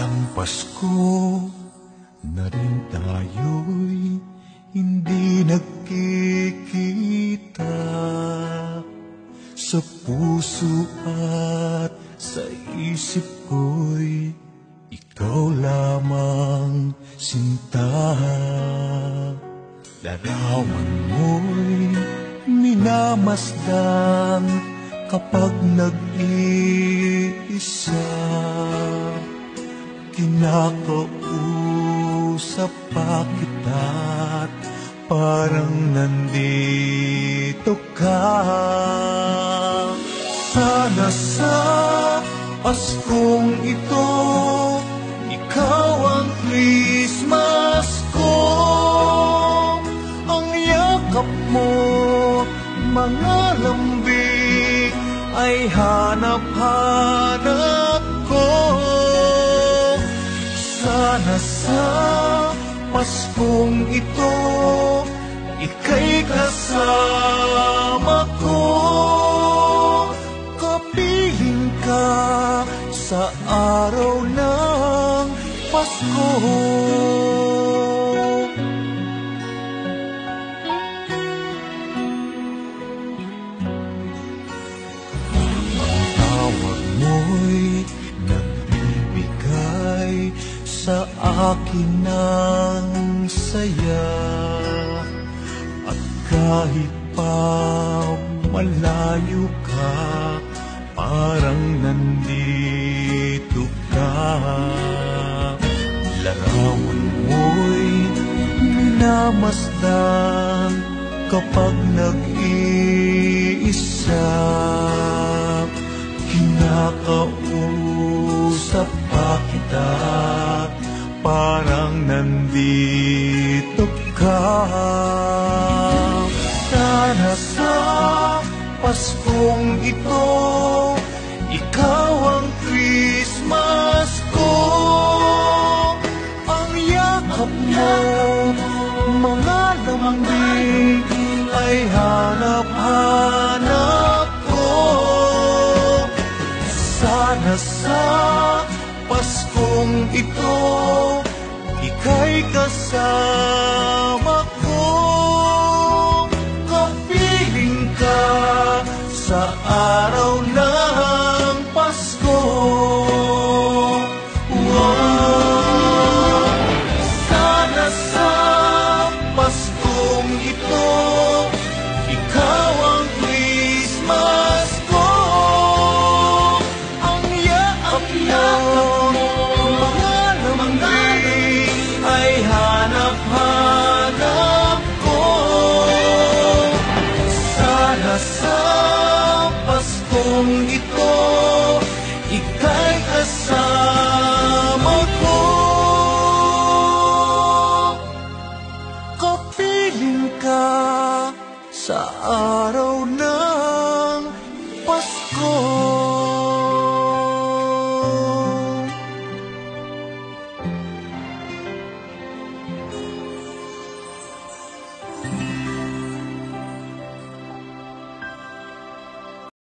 Ilang Pasko na rin tayo'y hindi nagkikita. Sa puso at sa isip ko'y ikaw lamang sinta. Larawan mo'y minamasdan kapag nag-iisa. Kinakausap pa kita't parang nandito ka. Sana sa Paskong ito, ikaw ang Christmas ko. Ang yakap mo, mga lambing ay hanap-hanap ko. Sana sa Paskong ito, ika'y kasama ko. Kapiling ka sa araw ng Pasko. Ang tawag mo'y nagbibigay sa akin ng saya. At kahit pa malayo ka, parang nandito ka. Larawan mo'y minamasdan kapag nag-iisa. Kinakausap pa kita, parang nandito ka. Sana sa Paskong ito, ikaw ang Christmas ko. Ang yakap mo, mga lambing ay hanap-hanap ko. Sana sa Paskong ito, ika'y kasama ko. Kapiling ka sa araw ng Pasko. Wow! Sana sa Paskong ito, ikaw ang Christmas ko. Ang yaap mo, mga lambing ay hanap-hanap ko. Sana sa Paskong ito,